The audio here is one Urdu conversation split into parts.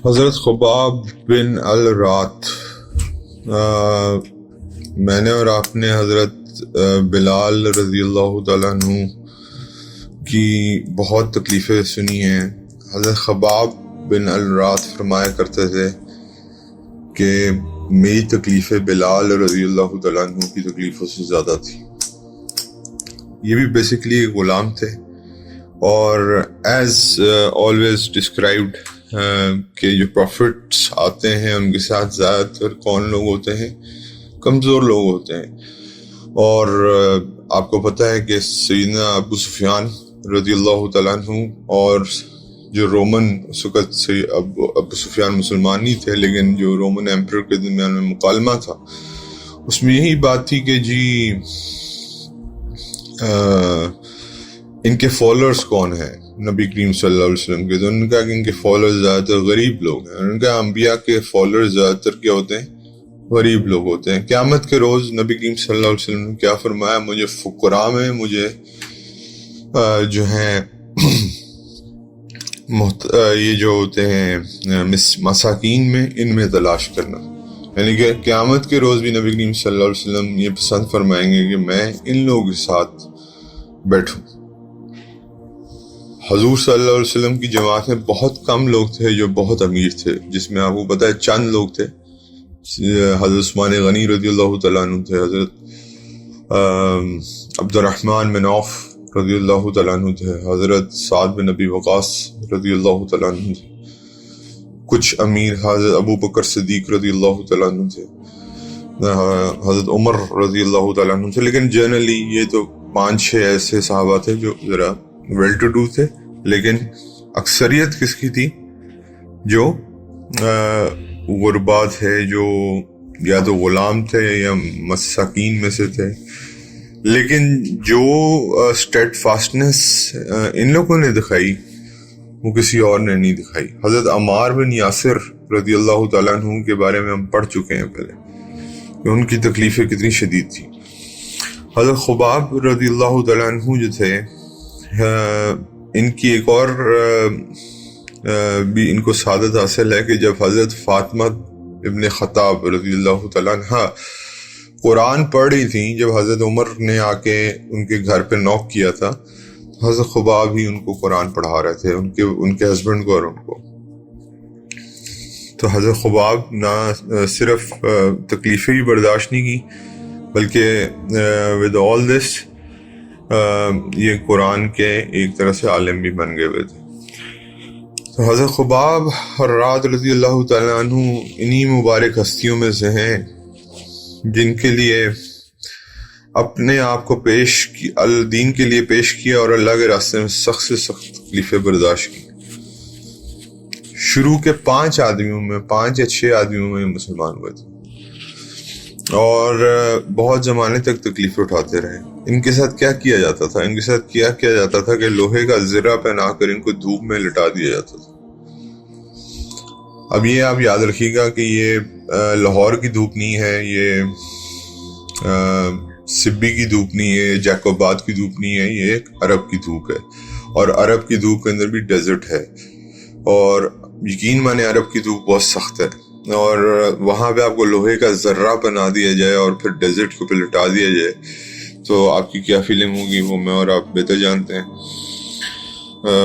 حضرت خباب بن الرات، میں نے اور آپ نے حضرت بلال رضی اللہ تعالیٰ عنہ کی بہت تکلیفیں سنی ہیں۔ حضرت خباب بن الرات فرمایا کرتے تھے کہ میری تکلیفیں بلال رضی اللہ تعالیٰ عنہ کی تکلیفوں سے زیادہ تھی۔ یہ بھی بیسیکلی غلام تھے، اور ایز آلویز ڈسکرائبڈ کہ جو پروفٹس آتے ہیں ان کے ساتھ زیادہ تر کون لوگ ہوتے ہیں؟ کمزور لوگ ہوتے ہیں۔ اور آپ کو پتہ ہے کہ سیدنا ابو سفیان رضی اللہ تعالیٰ عنہ اور جو رومن، اس وقت سے ابو سفیان مسلمان نہیں تھے، لیکن جو رومن ایمپرر کے درمیان میں مکالمہ تھا، اس میں یہی بات تھی کہ جی ان کے فالوورز کون ہیں نبی کریم صلی اللہ علیہ وسلم کے؟ تو انہوں نے کہا کہ ان کے فالوورز زیادہ تر غریب لوگ ہیں۔ انہوں نے کہا انبیاء کے فالوورز زیادہ تر کیا ہوتے ہیں؟ غریب لوگ ہوتے ہیں۔ قیامت کے روز نبی کریم صلی اللہ علیہ وسلم نے کیا فرمایا؟ مجھے فقراء میں، مجھے جو ہیں یہ جو ہوتے ہیں مساکین میں، ان میں تلاش کرنا۔ یعنی کہ قیامت کے روز بھی نبی کریم صلی اللہ علیہ وسلم یہ پسند فرمائیں گے کہ میں ان لوگوں کے ساتھ بیٹھوں۔ حضور صلی اللہ علیہ وسلم کی جماعت میں بہت کم لوگ تھے جو بہت امیر تھے، جس میں آپ کو پتہ ہے چند لوگ تھے۔ حضرت عثمان غنی رضی اللہ تعالیٰ عنہ تھے، حضرت عبد الرحمن بن عوف رضی اللہ تعالیٰ عنہ تھے، حضرت سعد بن ابی وقاص رضی اللہ تعالیٰ عنہ تھے، کچھ امیر حضرت ابو بکر صدیق رضی اللہ تعالیٰ عنہ تھے، حضرت عمر رضی اللہ تعالیٰ عنہ تھے۔ لیکن جنرلی یہ تو 5-6 ایسے صحابہ تھے جو ذرا ویل ٹو ڈو تھے، لیکن اکثریت کس کی تھی؟ جو غربا تھے، جو یا تو غلام تھے یا مساکین میں سے تھے۔ لیکن جو اسٹیڈ فاسٹنس ان لوگوں نے دکھائی وہ کسی اور نے نہیں دکھائی۔ حضرت عمار بن یاسر رضی اللہ تعالیٰ عنہ کے بارے میں ہم پڑھ چکے ہیں پہلے کہ ان کی تکلیفیں کتنی شدید تھی۔ حضرت خباب رضی اللہ تعالیٰ عنہ جو تھے، ان کی ایک اور بھی ان کو سعادت حاصل ہے کہ جب حضرت فاطمہ ابن خطاب رضی اللہ تعالیٰ عنہ قرآن پڑھ رہی تھیں، جب حضرت عمر نے آ کے ان کے گھر پہ نوک کیا تھا، حضرت خباب ہی ان کو قرآن پڑھا رہے تھے، ان کے ہسبینڈ کو اور ان کو۔ تو حضرت خباب نہ صرف تکلیفیں ہی برداشت نہیں کی، بلکہ ود آل دس یہ قرآن کے ایک طرح سے عالم بھی بن گئے ہوئے تھے۔ تو حضرت خباب الرات رضی اللہ تعالیٰ عنہ انہی مبارک ہستیوں میں سے ہیں جن کے لیے اپنے آپ کو دین کے لیے پیش کیا اور اللہ کے راستے میں سخت سے سخت تکلیفیں برداشت کی۔ شروع کے 5 آدمیوں میں 5 یا 6 آدمیوں میں مسلمان ہوئے تھے، اور بہت زمانے تک تکلیفیں اٹھاتے رہے۔ ان کے ساتھ کیا کیا جاتا تھا؟ ان کے ساتھ کیا جاتا تھا کہ لوہے کا زرہ پہنا کر ان کو دھوپ میں لٹا دیا جاتا تھا۔ اب یہ آپ یاد رکھیے گا کہ یہ لاہور کی دھوپ نہیں ہے، یہ سبی کی دھوپ نہیں ہے، جیکوب آباد کی دھوپ نہیں ہے، یہ ایک عرب کی دھوپ ہے، اور عرب کی دھوپ کے اندر بھی ڈیزرٹ ہے، اور یقین مانے عرب کی دھوپ بہت سخت ہے، اور وہاں پہ آپ کو لوہے کا ذرہ بنا دیا جائے اور پھر ڈیزرٹ کے اوپر لٹا دیا جائے تو آپ کی کیا فیلنگ ہوگی، وہ میں اور آپ بہتر جانتے ہیں۔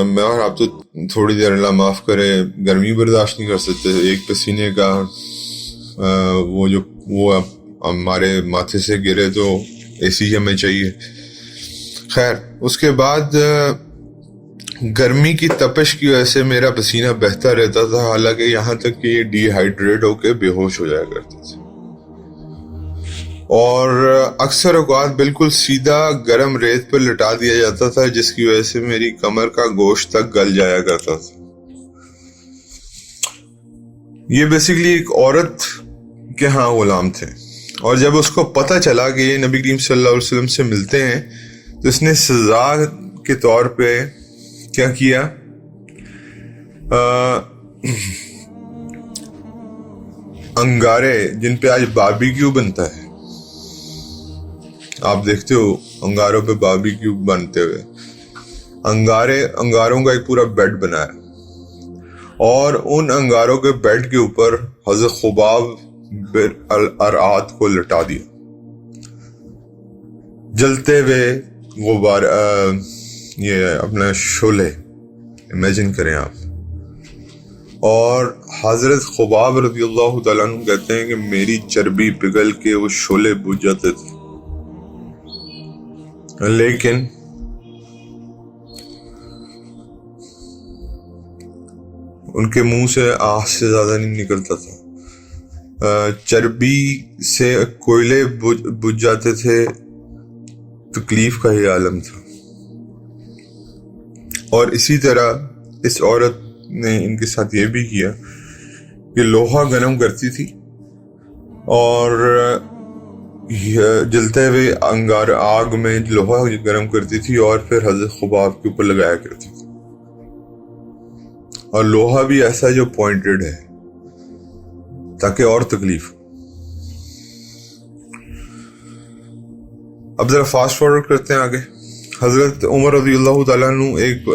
میں اور آپ تو تھوڑی دیر اللہ معاف کرے گرمی برداشت نہیں کر سکتے، ایک پسینے کا وہ ہمارے ماتھے سے گرے تو اے سی ہمیں چاہیے۔ خیر، اس کے بعد گرمی کی تپش کی وجہ سے میرا پسینہ بہتا رہتا تھا، حالانکہ یہاں تک کہ یہ ڈی ہائیڈریٹ ہو کے بے ہوش ہو جایا کرتے تھے، اور اکثر اوقات بالکل سیدھا گرم ریت پر لٹا دیا جاتا تھا، جس کی وجہ سے میری کمر کا گوشت تک گل جایا کرتا تھا۔ یہ بیسیکلی ایک عورت کے ہاں غلام تھے، اور جب اس کو پتہ چلا کہ یہ نبی کریم صلی اللہ علیہ وسلم سے ملتے ہیں تو اس نے سزا کے طور پہ کیا کیا؟ انگارے، جن پہ آج باربیکیو بنتا ہے، آپ دیکھتے ہو انگاروں پہ باربیکیو بنتے ہوئے، انگاروں کا ایک پورا بیڈ بنایا، اور ان انگاروں کے بیڈ کے اوپر حضرت خباب بن الارعاد کو لٹا دیا. جلتے ہوئے غبار یہ اپنا شعلے امیجن کریں آپ. اور حضرت خباب رضی اللہ تعالیٰ عنہ کہتے ہیں کہ میری چربی پگھل کے وہ شعلے بجھ جاتے تھے، لیکن ان کے منہ سے آہ سے زیادہ نہیں نکلتا تھا. چربی سے کوئلے بجھ جاتے تھے، تکلیف کا ہی عالم تھا. اور اسی طرح اس عورت نے ان کے ساتھ یہ بھی کیا کہ لوہا گرم کرتی تھی اور جلتے ہوئے انگار آگ میں لوہا گرم کرتی تھی اور پھر حضرت خباب کے اوپر لگایا کرتی تھی. اور لوہا بھی ایسا جو پوائنٹڈ ہے تاکہ اور تکلیف. اب ذرا فاسٹ فارورڈ کرتے ہیں آگے. حضرت عمر رضی اللہ تعالیٰ عنہ ایک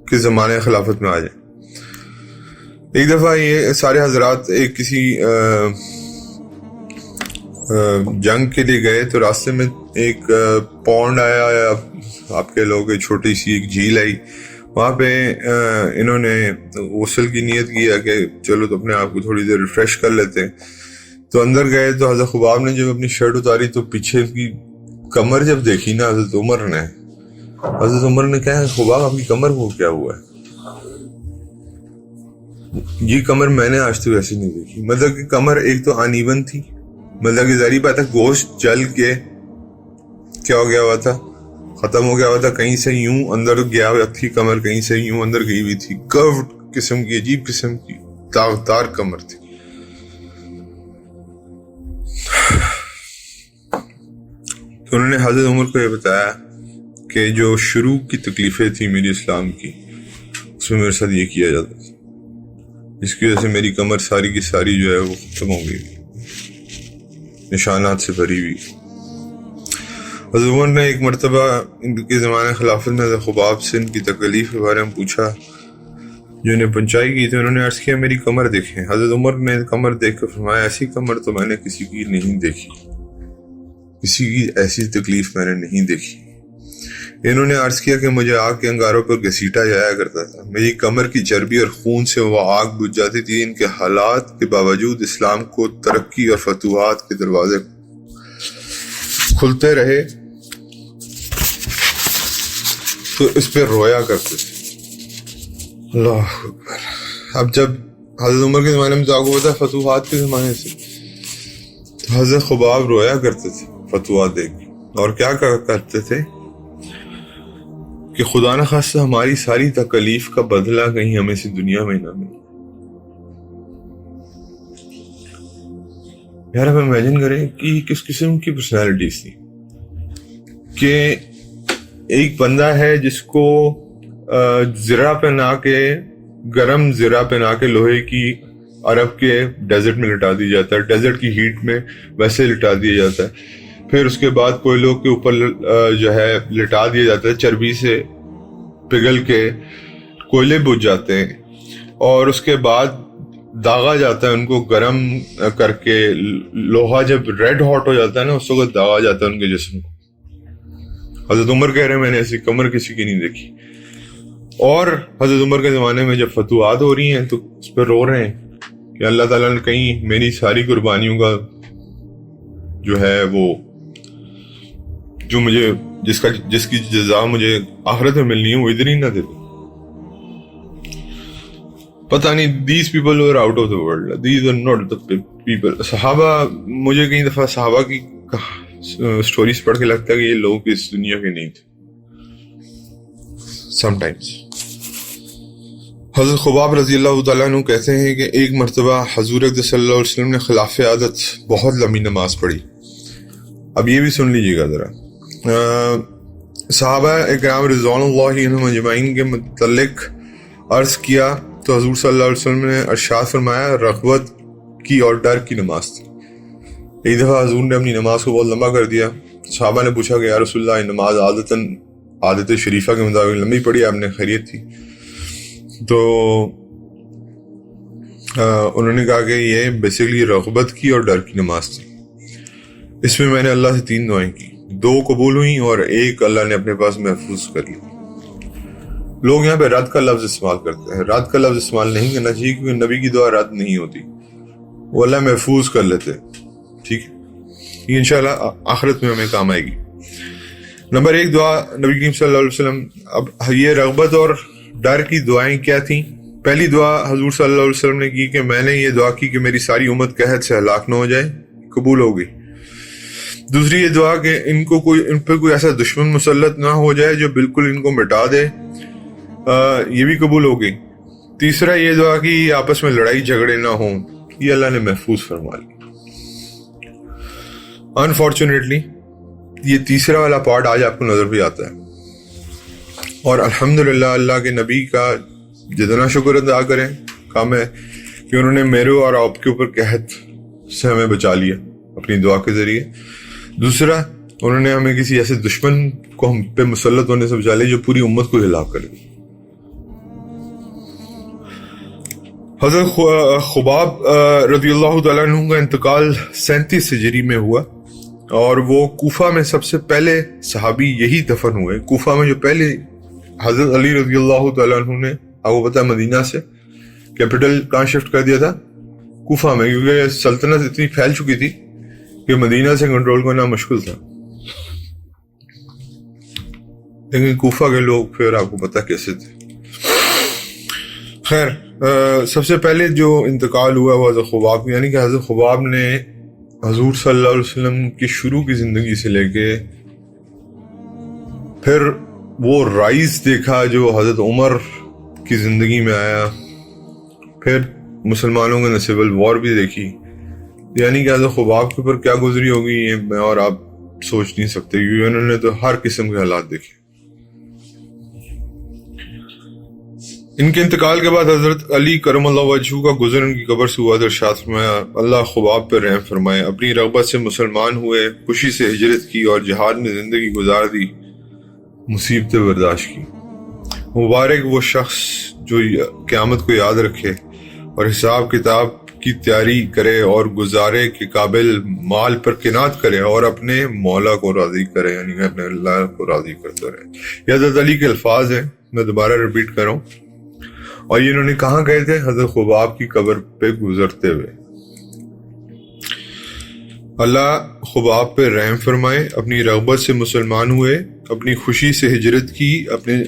کے زمانے خلافت میں آ جائیں. ایک دفعہ یہ سارے حضرات ایک کسی جنگ کے لیے گئے تو راستے میں ایک پونڈ آیا یا آپ کے لوگ چھوٹی سی ایک جھیل آئی. وہاں پہ انہوں نے غسل کی نیت کیا کہ چلو تو اپنے آپ کو تھوڑی دیر ریفریش کر لیتے ہیں. تو اندر گئے تو حضرت خباب نے جب اپنی شرٹ اتاری تو پیچھے کی کمر جب دیکھی نا حضرت عمر نے کہا خباب آپ کی کمر کو کیا ہوا ہے؟ یہ کمر میں نے آج تک ایسی نہیں دیکھی. مطلب کہ کمر ایک تو انیون تھی، مطلب کہ ظاہری بات ہے گوشت جل کے کیا ہو گیا ہوا تھا، ختم ہو گیا ہوا تھا. کہیں سے یوں اندر گیا ہوا تھی کمر، کہیں سے یوں اندر گئی ہوئی تھی. کروڈ قسم کی، عجیب قسم کی داغدار کمر تھی. تو انہوں نے حضرت عمر کو یہ بتایا کہ جو شروع کی تکلیفیں تھیں میری اسلام کی، اس میں میرے ساتھ یہ کیا جاتا تھا، اس کی وجہ سے میری کمر ساری کی ساری جو ہے وہ ختم ہو گئی، نشانات سے بھری ہوئی. حضرت عمر نے ایک مرتبہ ان کے زمانے خلافت میں حضرت خباب سے ان کی تکلیف کے بارے میں پوچھا جو انہیں پنچائی کی. تو انہوں نے عرض کیا میری کمر دیکھیں. حضرت عمر نے کمر دیکھ کر فرمایا ایسی کمر تو میں نے کسی کی نہیں دیکھی، کسی کی ایسی تکلیف میں نے نہیں دیکھی. انہوں نے عرض کیا کہ مجھے آگ کے انگاروں پر گھسیٹا جایا کرتا تھا، میری کمر کی چربی اور خون سے وہ آگ بجھ جاتی تھی. ان کے حالات کے باوجود اسلام کو ترقی اور فتوحات کے دروازے کھلتے رہے تو اس پہ رویا کرتے تھے. اللہ اکبر. اب جب حضرت عمر کے زمانے میں تو آپ کو پتا ہے فتوحات کے زمانے سے حضرت خباب رویا کرتے تھے فتوحات دیکھ کے، اور کیا کرتے تھے کہ خدا نہ خواستہ ہماری ساری تکلیف کا بدلہ کہیں ہمیں سے دنیا میں نہ ملے. یار اب امیجن کریں کہ کس قسم کی پرسنالٹیز تھی کہ ایک بندہ ہے جس کو زرہ پہنا کے، گرم زرہ پہنا کے لوہے کی عرب کے ڈیزرٹ میں لٹا دیا جاتا ہے، ڈیزرٹ کی ہیٹ میں ویسے لٹا دیا جاتا ہے. پھر اس کے بعد کوئلوں کے اوپر جو ہے لٹا دیا جاتا ہے، چربی سے پگھل کے کوئلے بجھ جاتے ہیں اور اس کے بعد داغا جاتا ہے ان کو گرم کر کے. لوہا جب ریڈ ہاٹ ہو جاتا ہے نا اس وقت داغا جاتا ہے ان کے جسم کو. حضرت عمر کہہ رہے ہیں میں نے ایسی کمر کسی کی نہیں دیکھی. اور حضرت عمر کے زمانے میں جب فتوحات ہو رہی ہیں تو اس پہ رو رہے ہیں کہ اللہ تعالیٰ نے کہیں میری ساری قربانیوں کا جو ہے وہ جو مجھے جس کی جزا مجھے آخرت میں ملنی ہے وہ ادھر ہی نہ دے دے. پتہ نہیں these people were out of the world, these were not the people. صحابہ، مجھے کئی دفعہ صحابہ کی سٹوریز پڑھ کے لگتا ہے کہ یہ لوگ اس دنیا کے نہیں تھے. sometimes حضرت خباب رضی اللہ تعالیٰ عنہ کہتے ہیں کہ ایک مرتبہ حضور اقدس صلی اللہ علیہ وسلم نے خلاف عادت بہت لمبی نماز پڑھی. اب یہ بھی سن لیجیے گا ذرا. صحابہ اکرام رضوان اللہ عنہم اجمعین کے متعلق عرض کیا تو حضور صلی اللہ علیہ وسلم نے ارشاد فرمایا رغبت کی اور ڈر کی نماز تھی. ایک دفعہ حضور نے اپنی نماز کو بہت لمبا کر دیا. صحابہ نے پوچھا کہ یا رسول اللہ نماز عادت شریفہ کے مطابق لمبی پڑی، آپ نے خیریت تھی؟ تو انہوں نے کہا کہ یہ بیسیکلی رغبت کی اور ڈر کی نماز تھی. اس میں نے اللہ سے 3 دعائیں کی، 2 قبول ہوئیں اور 1 اللہ نے اپنے پاس محفوظ کر لی. لوگ یہاں پہ رد کا لفظ استعمال کرتے ہیں. رد کا لفظ استعمال نہیں کرنا چاہیے کیونکہ نبی کی دعا رد نہیں ہوتی، وہ اللہ محفوظ کر لیتے. ٹھیک ہے، یہ انشاءاللہ آخرت میں ہمیں کام آئے گی. نمبر 1 دعا نبی کریم صلی اللہ علیہ وسلم. اب یہ رغبت اور ڈر کی دعائیں کیا تھیں؟ پہلی دعا حضور صلی اللہ علیہ وسلم نے کی کہ میں نے یہ دعا کی کہ میری ساری امت قحط سے ہلاک نہ ہو جائے، قبول ہو گئی. دوسری یہ دعا کہ ان پہ کوئی ایسا دشمن مسلط نہ ہو جائے جو بالکل ان کو مٹا دے، یہ بھی قبول ہو گئی. تیسرا یہ دعا کہ آپس میں لڑائی جھگڑے نہ ہوں، یہ اللہ نے محفوظ فرما لی. انفارچونیٹلی یہ تیسرا والا پارٹ آج آپ کو نظر بھی آتا ہے، اور الحمدللہ اللہ کے نبی کا جتنا شکر ادا کریں کام ہے کہ انہوں نے میرے اور آپ کے اوپر قحط سے ہمیں بچا لیا اپنی دعا کے ذریعے. دوسرا انہوں نے ہمیں کسی ایسے دشمن کو ہم پہ مسلط ہونے سے بچا لیا جو پوری امت کو ہلاک کرے. حضرت خباب رضی اللہ تعالیٰ عنہ کا انتقال 37 ہجری میں ہوا، اور وہ کوفہ میں سب سے پہلے صحابی یہی دفن ہوئے. کوفہ میں جو پہلے حضرت علی رضی اللہ تعالیٰ عنہ نے، آپ کو پتہ ہے مدینہ سے کیپٹل کہاں شفٹ کر دیا تھا؟ کوفہ میں، کیونکہ سلطنت اتنی پھیل چکی تھی کہ مدینہ سے کنٹرول کرنا مشکل تھا. لیکن کوفہ کے لوگ پھر آپ کو پتہ کیسے تھے. خیر، سب سے پہلے جو انتقال ہوا وہ حضرت خباب، یعنی کہ حضرت خباب نے حضور صلی اللہ علیہ وسلم کی شروع کی زندگی سے لے کے پھر وہ رائز دیکھا جو حضرت عمر کی زندگی میں آیا، پھر مسلمانوں کے سول وار بھی دیکھی. یعنی کہ حضرت خباب کے اوپر کیا گزری ہوگی یہ میں اور آپ سوچ نہیں سکتے، کیونکہ انہوں نے تو ہر قسم کے حالات دیکھے. ان کے انتقال کے بعد حضرت علی کرم اللہ وجہہ کا گزر ان کی قبر سے ہوا تو ارشاد فرمایا، اللہ خباب پر رحم فرمائے، اپنی رغبت سے مسلمان ہوئے، خوشی سے ہجرت کی اور جہاد میں زندگی گزار دی، مصیبتیں برداشت کی. مبارک وہ شخص جو قیامت کو یاد رکھے اور حساب کتاب کی تیاری کرے اور گزارے کے قابل مال پر قناعت کرے اور اپنے مولا کو راضی کرے، یعنی کہ اپنے اللہ کو راضی کرتا رہے. یہ حضرت علی کے الفاظ ہیں، میں دوبارہ ریپیٹ کر رہا ہوں. اور یہ انہوں نے کہاں گئے تھے؟ حضرت خباب کی قبر پہ گزرتے ہوئے. اللہ خباب پہ رحم فرمائے، اپنی رغبت سے مسلمان ہوئے، اپنی خوشی سے ہجرت کی، اپنے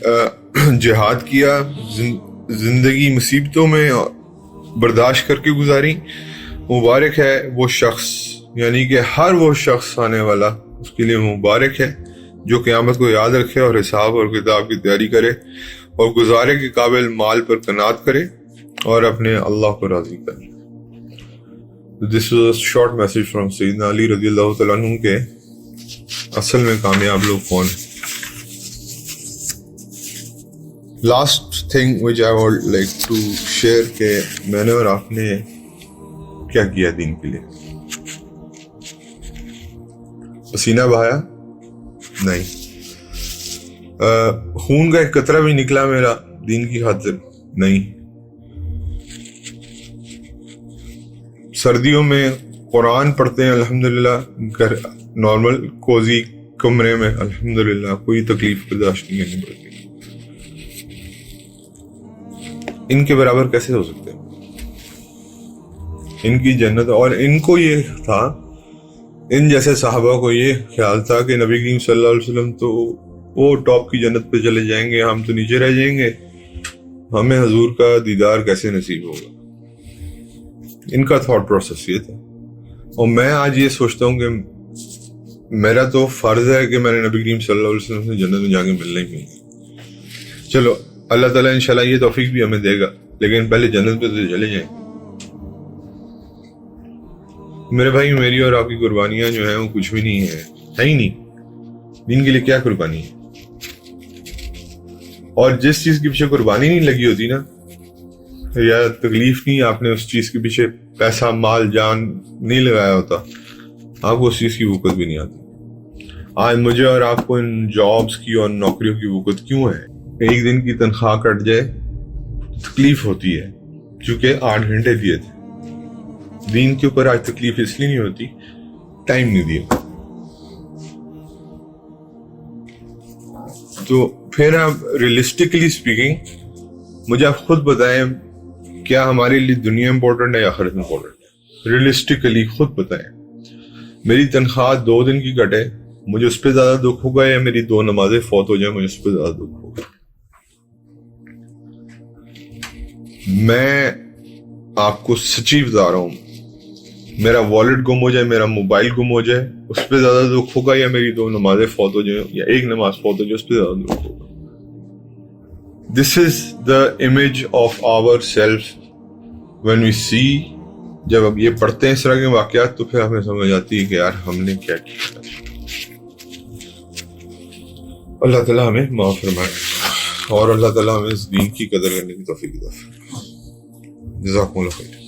جہاد کیا، زندگی مصیبتوں میں برداشت کر کے گزاری. مبارک ہے وہ شخص، یعنی کہ ہر وہ شخص آنے والا اس کے لیے مبارک ہے جو قیامت کو یاد رکھے اور حساب اور کتاب کی تیاری کرے اور گزارے کے قابل مال پر قناعت کرے اور اپنے اللہ کو راضی کرے. This was a short message from سیدنا علی رضی اللہ تعالیٰ عنہ کے اصل میں کامیاب لوگ کون ہیں. Last thing which I would like to share کہ میں نے اور آپ نے کیا کیا دین کے لیے. پسینہ بہایا نہیں، خون کا ایک قطرہ بھی نکلا میرا دین کی خاطر نہیں. سردیوں میں قرآن پڑھتے ہیں الحمدللہ، گھر نارمل کوزی کمرے میں الحمدللہ، کوئی تکلیف برداشت نہیں کرنی پڑتی. ان کے برابر کیسے ہو سکتے ہیں؟ ان کی جنت، اور ان کو یہ تھا، ان جیسے صحابہ کو یہ خیال تھا کہ نبی کریم صلی اللہ علیہ وسلم تو وہ ٹاپ کی جنت پہ چلے جائیں گے، ہم تو نیچے رہ جائیں گے، ہمیں حضور کا دیدار کیسے نصیب ہوگا. ان کا تھاٹ پروسیس یہ تھا. اور میں آج یہ سوچتا ہوں کہ میرا تو فرض ہے کہ میں نے نبی کریم صلی اللہ علیہ وسلم سے جنت میں جا کے ملنا ہی ملنا. چلو اللہ تعالیٰ انشاءاللہ یہ توفیق بھی ہمیں دے گا، لیکن پہلے جنت پہ تو چلے جائیں. میرے بھائی، میری اور آپ کی قربانیاں جو ہیں وہ کچھ بھی نہیں ہے ہی نہیں. دین کے لیے کیا قربانی ہے؟ اور جس چیز کے پیچھے قربانی نہیں لگی ہوتی نا، یا تکلیف نہیں آپ نے اس چیز کے پیچھے پیسہ مال جان نہیں لگایا ہوتا، آپ کو اس چیز کی وقت بھی نہیں آتی. آج مجھے اور آپ کو ان جابس کی اور نوکریوں کی وقت کیوں ہے؟ ایک دن کی تنخواہ کٹ جائے تکلیف ہوتی ہے کیونکہ 8 گھنٹے دیے تھے. دین کے اوپر آج تکلیف اس لیے نہیں ہوتی, ٹائم نہیں دیا. تو پھر آپ ریئلسٹکلی اسپیکنگ مجھے آپ خود بتائیں کیا ہمارے لیے دنیا امپورٹنٹ ہے یا آخرت امپورٹنٹ ہے؟ ریئلسٹکلی خود بتائیں. میری تنخواہ 2 دن کی کٹے, مجھے اس پہ زیادہ دکھ ہوگا یا میری 2 نمازیں فوت ہو جائیں مجھے اس پہ زیادہ دکھ ہوگا؟ میں آپ کو سچی بتا رہا ہوں, میرا والیٹ گم ہو جائے, میرا موبائل گم ہو جائے, اس پہ زیادہ دکھ ہوگا یا میری 2 نمازیں فوت ہو جائیں یا 1 نماز فوت ہو جائے اس پہ زیادہ دکھ ہوگا؟ This is the image of ourselves when we see. جب اب یہ پڑھتے ہیں اس طرح کے واقعات تو پھر ہمیں سمجھ آتی ہے کہ یار ہم نے کیا کیا. اللہ تعالیٰ ہمیں معاف فرمائے اور اللہ تعالیٰ ہمیں اس دین کی قدر کرنے کی توفیق دے. جزاکم اللہ خیر.